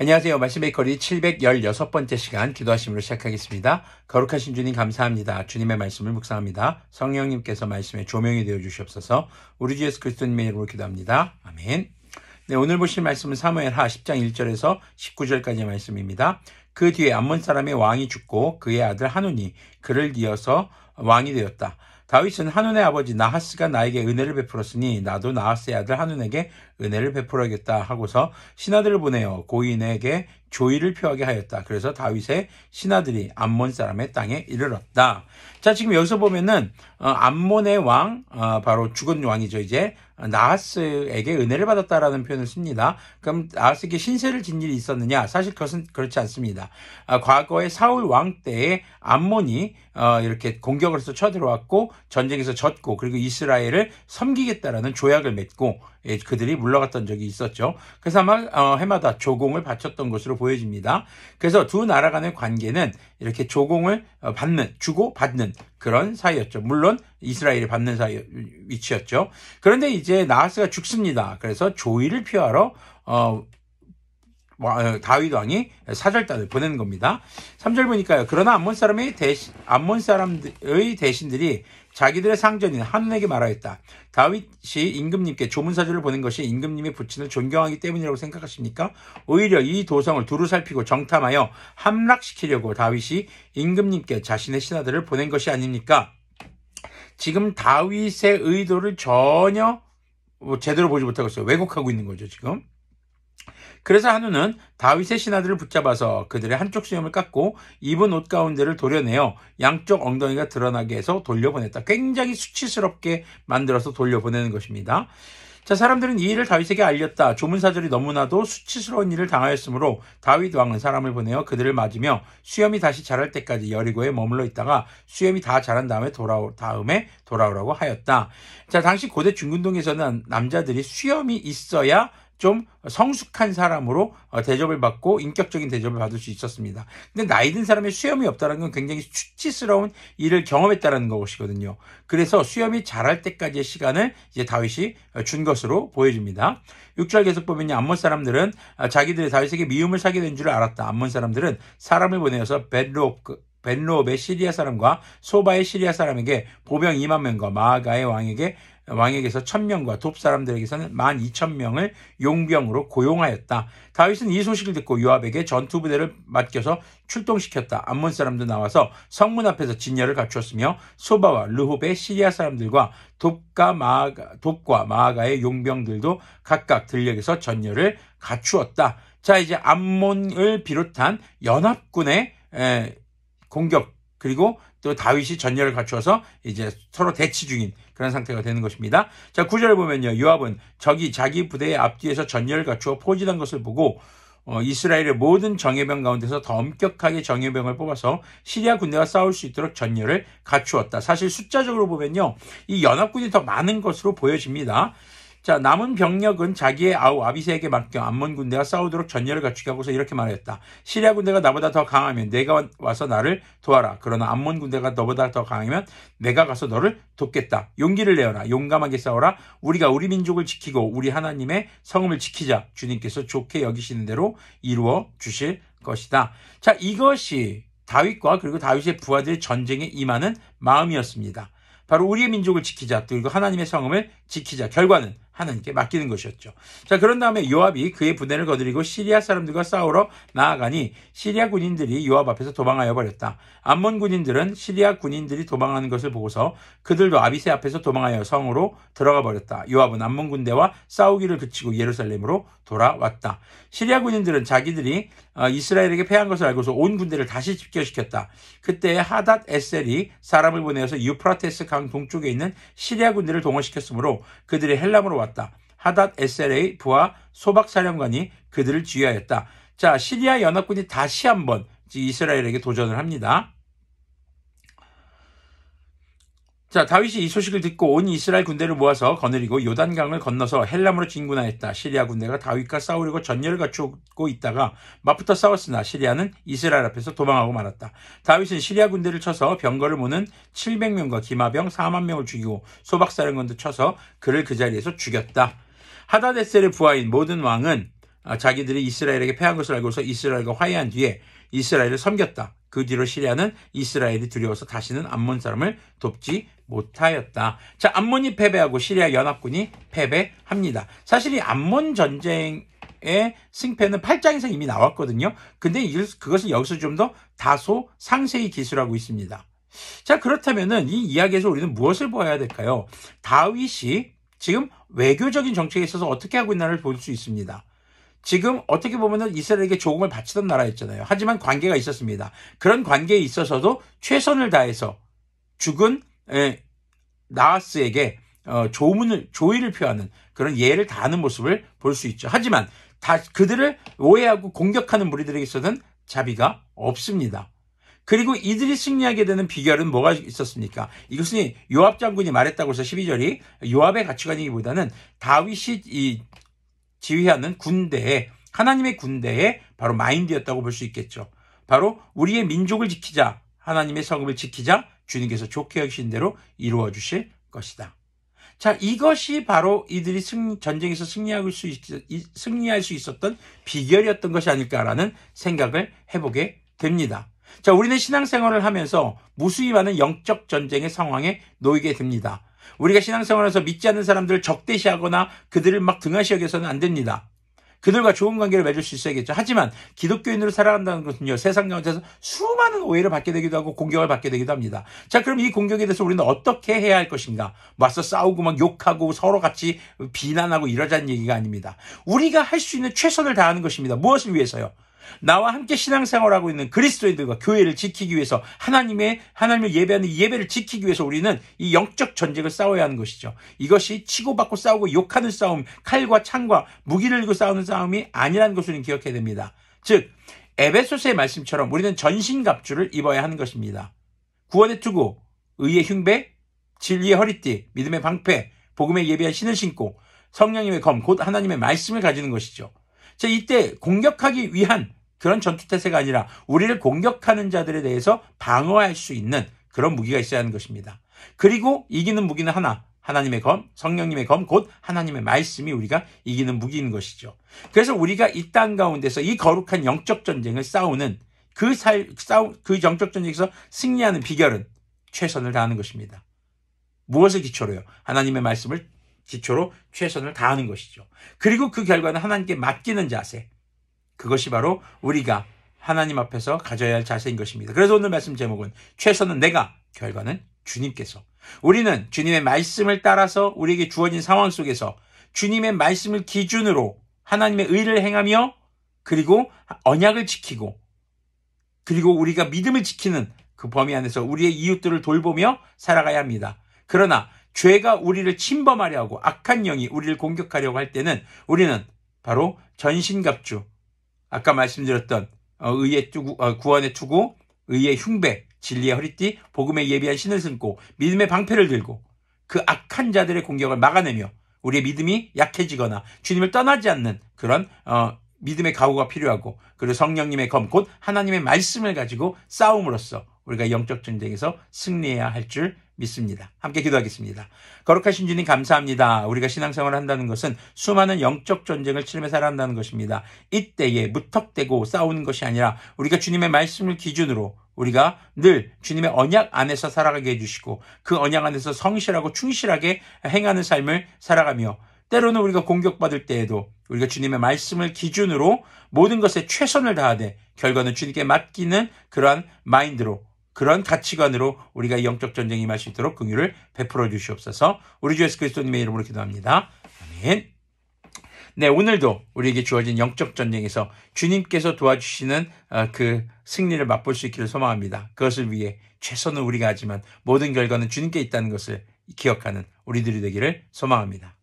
안녕하세요. 말씀의 거리 716번째 시간 기도하심으로 시작하겠습니다. 거룩하신 주님 감사합니다. 주님의 말씀을 묵상합니다. 성령님께서 말씀의 조명이 되어 주시옵소서. 우리 주 예수 그리스도님의 이름으로 기도합니다. 아멘. 네, 오늘 보실 말씀은 사무엘하 10장 1절에서 19절까지의 말씀입니다. 그 뒤에 암몬 사람의 왕이 죽고 그의 아들 하눈이 그를 이어서 왕이 되었다. 다윗은 하눈의 아버지 나하스가 나에게 은혜를 베풀었으니 나도 나하스의 아들 하눈에게 은혜를 베풀어야겠다 하고서 신하들을 보내어 고인에게 조의를 표하게 하였다. 그래서 다윗의 신하들이 암몬 사람의 땅에 이르렀다. 자, 지금 여기서 보면은 암몬의 왕, 바로 죽은 왕이죠. 이제 나하스에게 은혜를 받았다라는 표현을 씁니다. 그럼 나하스에게 신세를 진 일이 있었느냐? 사실 그것은 그렇지 않습니다. 과거에 사울 왕 때에 암몬이 이렇게 공격을 해서 쳐들어왔고 전쟁에서 졌고 그리고 이스라엘을 섬기겠다라는 조약을 맺고 그들이 물러갔던 적이 있었죠. 그래서 아마 해마다 조공을 바쳤던 것으로 보여집니다. 그래서 두 나라 간의 관계는 이렇게 조공을 주고 받는 그런 사이였죠. 물론 이스라엘이 받는 위치였죠. 그런데 이제 나하스가 죽습니다. 그래서 조의를 표하러 다윗 왕이 사절단을 보내는 겁니다. 3절 보니까요. 그러나 암몬 사람의 대신들이 자기들의 상전인 하눈에게 말하였다. 다윗이 임금님께 조문사절을 보낸 것이 임금님의 부친을 존경하기 때문이라고 생각하십니까? 오히려 이 도성을 두루 살피고 정탐하여 함락시키려고 다윗이 임금님께 자신의 신하들을 보낸 것이 아닙니까? 지금 다윗의 의도를 전혀 제대로 보지 못하고 있어요. 왜곡하고 있는 거죠, 지금. 그래서 하눈은 다윗의 신하들을 붙잡아서 그들의 한쪽 수염을 깎고 입은 옷 가운데를 도려내어 양쪽 엉덩이가 드러나게 해서 돌려보냈다. 굉장히 수치스럽게 만들어서 돌려보내는 것입니다. 자, 사람들은 이 일을 다윗에게 알렸다. 조문사절이 너무나도 수치스러운 일을 당하였으므로 다윗 왕은 사람을 보내어 그들을 맞으며 수염이 다시 자랄 때까지 여리고에 머물러 있다가 수염이 다 자란 다음에 돌아오라고 하였다. 자, 당시 고대 중근동에서는 남자들이 수염이 있어야 좀 성숙한 사람으로 대접을 받고 인격적인 대접을 받을 수 있었습니다. 근데 나이 든 사람의 수염이 없다는 건 굉장히 수치스러운 일을 경험했다는 것이거든요. 그래서 수염이 자랄 때까지의 시간을 이제 다윗이 준 것으로 보여집니다. 6절 계속 보면 암몬 사람들은 자기들이 다윗에게 미움을 사게 된 줄 알았다. 암몬 사람들은 사람을 보내어서 벤로업의 시리아 사람과 소바의 시리아 사람에게 보병 2만 명과 마아가의 왕에게서 1000명과 돕 사람들에게서는 12,000명을 용병으로 고용하였다. 다윗은 이 소식을 듣고 요압에게 전투부대를 맡겨서 출동시켰다. 암몬 사람도 나와서 성문 앞에서 진열을 갖추었으며 소바와 르홉의 시리아 사람들과 돕과 마아가의 용병들도 각각 들녘에서 전열을 갖추었다. 자, 이제 암몬을 비롯한 연합군의 공격 그리고 또 다윗이 전열을 갖추어서 이제 서로 대치 중인 그런 상태가 되는 것입니다. 자, 9절을 보면요. 요압은 적이 자기 부대의 앞뒤에서 전열을 갖추어 포진한 것을 보고 이스라엘의 모든 정예병 가운데서 더 엄격하게 정예병을 뽑아서 시리아 군대와 싸울 수 있도록 전열을 갖추었다. 사실 숫자적으로 보면요. 이 연합군이 더 많은 것으로 보여집니다. 자, 남은 병력은 자기의 아우 아비새에게 맡겨 암몬 군대와 싸우도록 전열을 갖추게 하고서 이렇게 말했다. 시리아 군대가 나보다 더 강하면 내가 와서 나를 도와라. 그러나 암몬 군대가 너보다 더 강하면 내가 가서 너를 돕겠다. 용기를 내어라. 용감하게 싸워라. 우리가 우리 민족을 지키고 우리 하나님의 성읍을 지키자. 주님께서 좋게 여기시는 대로 이루어 주실 것이다. 자, 이것이 다윗과 그리고 다윗의 부하들의 전쟁에 임하는 마음이었습니다. 바로 우리의 민족을 지키자. 그리고 하나님의 성읍을 지키자. 결과는 하나님께 맡기는 것이었죠. 자, 그런 다음에 요압이 그의 부대를 거느리고 시리아 사람들과 싸우러 나아가니 시리아 군인들이 요압 앞에서 도망하여 버렸다. 암몬 군인들은 시리아 군인들이 도망하는 것을 보고서 그들도 아비새 앞에서 도망하여 성으로 들어가 버렸다. 요압은 암몬 군대와 싸우기를 그치고 예루살렘으로 돌아왔다. 시리아 군인들은 자기들이 이스라엘에게 패한 것을 알고서 온 군대를 다시 집결시켰다. 그때 하닷 에셀이 사람을 보내어서 유프라테스 강 동쪽에 있는 시리아 군대를 동원시켰으므로 그들이 헬람으로 왔다. 하닷 에셀의 부하 소박 사령관이 그들을 지휘하였다. 자, 시리아 연합군이 다시 한번 이스라엘에게 도전을 합니다. 자, 다윗이 이 소식을 듣고 온 이스라엘 군대를 모아서 거느리고 요단강을 건너서 헬람으로 진군하였다. 시리아 군대가 다윗과 싸우려고 전열을 갖추고 있다가 맞붙어 싸웠으나 시리아는 이스라엘 앞에서 도망하고 말았다. 다윗은 시리아 군대를 쳐서 병거를 모는 700명과 기마병 4만 명을 죽이고 소박사령관도 쳐서 그를 그 자리에서 죽였다. 하다데셀의 부하인 모든 왕은 자기들이 이스라엘에게 패한 것을 알고서 이스라엘과 화해한 뒤에 이스라엘을 섬겼다. 그 뒤로 시리아는 이스라엘이 두려워서 다시는 암몬 사람을 돕지 못하였다. 자, 암몬이 패배하고 시리아 연합군이 패배합니다. 사실 이 암몬 전쟁의 승패는 8장에서 이미 나왔거든요. 근데 그것을 여기서 좀 더 다소 상세히 기술하고 있습니다. 자, 그렇다면은 이 이야기에서 우리는 무엇을 보아야 될까요? 다윗이 지금 외교적인 정책에 있어서 어떻게 하고 있나를 볼 수 있습니다. 지금 어떻게 보면은 이스라엘에게 조공을 바치던 나라였잖아요. 하지만 관계가 있었습니다. 그런 관계에 있어서도 최선을 다해서 죽은 나하스에게 조의를 표하는 그런 예를 다하는 모습을 볼 수 있죠. 하지만 그들을 오해하고 공격하는 무리들에게서는 자비가 없습니다. 그리고 이들이 승리하게 되는 비결은 뭐가 있었습니까? 이것은 요압 장군이 말했다고 해서 12절이 요압의 가치관이기보다는 다윗이 지휘하는 군대에, 하나님의 군대에 바로 마인드였다고 볼 수 있겠죠. 바로 우리의 민족을 지키자, 하나님의 성읍을 지키자, 주님께서 좋게 여기신 대로 이루어 주실 것이다. 자, 이것이 바로 이들이 전쟁에서 승리할 수 있었던 비결이었던 것이 아닐까라는 생각을 해보게 됩니다. 자, 우리는 신앙생활을 하면서 무수히 많은 영적 전쟁의 상황에 놓이게 됩니다. 우리가 신앙생활에서 믿지 않는 사람들을 적대시하거나 그들을 막 등하시 여겨서는 안 됩니다. 그들과 좋은 관계를 맺을 수 있어야겠죠. 하지만 기독교인으로 살아간다는 것은요, 세상 가운데서 수많은 오해를 받게 되기도 하고 공격을 받게 되기도 합니다. 자, 그럼 이 공격에 대해서 우리는 어떻게 해야 할 것인가? 맞서 싸우고 막 욕하고 서로 같이 비난하고 이러자는 얘기가 아닙니다. 우리가 할 수 있는 최선을 다하는 것입니다. 무엇을 위해서요? 나와 함께 신앙생활하고 있는 그리스도인들과 교회를 지키기 위해서 하나님을 예배하는 이 예배를 지키기 위해서 우리는 이 영적 전쟁을 싸워야 하는 것이죠. 이것이 치고받고 싸우고 욕하는 싸움, 칼과 창과 무기를 들고 싸우는 싸움이 아니라는 것을 우리는 기억해야 됩니다. 즉 에베소서의 말씀처럼 우리는 전신갑주를 입어야 하는 것입니다. 구원의 투구, 의의 흉배, 진리의 허리띠, 믿음의 방패, 복음의 예배한 신을 신고 성령님의 검, 곧 하나님의 말씀을 가지는 것이죠. 자, 이때 공격하기 위한 그런 전투태세가 아니라 우리를 공격하는 자들에 대해서 방어할 수 있는 그런 무기가 있어야 하는 것입니다. 그리고 이기는 무기는 하나, 하나님의 검, 성령님의 검, 곧 하나님의 말씀이 우리가 이기는 무기인 것이죠. 그래서 우리가 이 땅 가운데서 이 거룩한 영적 전쟁을 싸우는 그 영적 전쟁에서 승리하는 비결은 최선을 다하는 것입니다. 무엇을 기초로요? 하나님의 말씀을 기초로 최선을 다하는 것이죠. 그리고 그 결과는 하나님께 맡기는 자세. 그것이 바로 우리가 하나님 앞에서 가져야 할 자세인 것입니다. 그래서 오늘 말씀 제목은 최선은 내가, 결과는 주님께서. 우리는 주님의 말씀을 따라서 우리에게 주어진 상황 속에서 주님의 말씀을 기준으로 하나님의 의를 행하며 그리고 언약을 지키고 그리고 우리가 믿음을 지키는 그 범위 안에서 우리의 이웃들을 돌보며 살아가야 합니다. 그러나 죄가 우리를 침범하려 하고 악한 영이 우리를 공격하려고 할 때는 우리는 바로 전신갑주, 아까 말씀드렸던 의의 투구, 구원의 투구, 의의 흉배, 진리의 허리띠, 복음의 예비한 신을 신고 믿음의 방패를 들고 그 악한 자들의 공격을 막아내며 우리의 믿음이 약해지거나 주님을 떠나지 않는 그런 믿음의 각오가 필요하고 그리고 성령님의 검, 곧 하나님의 말씀을 가지고 싸움으로써 우리가 영적 전쟁에서 승리해야 할 줄 믿습니다. 함께 기도하겠습니다. 거룩하신 주님 감사합니다. 우리가 신앙생활을 한다는 것은 수많은 영적 전쟁을 치르며 살아간다는 것입니다. 이때에 무턱대고 싸우는 것이 아니라 우리가 주님의 말씀을 기준으로 우리가 늘 주님의 언약 안에서 살아가게 해주시고 그 언약 안에서 성실하고 충실하게 행하는 삶을 살아가며 때로는 우리가 공격받을 때에도 우리가 주님의 말씀을 기준으로 모든 것에 최선을 다하되 결과는 주님께 맡기는 그러한 마인드로 그런 가치관으로 우리가 영적 전쟁에 임할 수 있도록 긍휼을 베풀어 주시옵소서. 우리 주 예수 그리스도님의 이름으로 기도합니다. 아멘. 네, 오늘도 우리에게 주어진 영적 전쟁에서 주님께서 도와주시는 그 승리를 맛볼 수 있기를 소망합니다. 그것을 위해 최선은 우리가 하지만 모든 결과는 주님께 있다는 것을 기억하는 우리들이 되기를 소망합니다.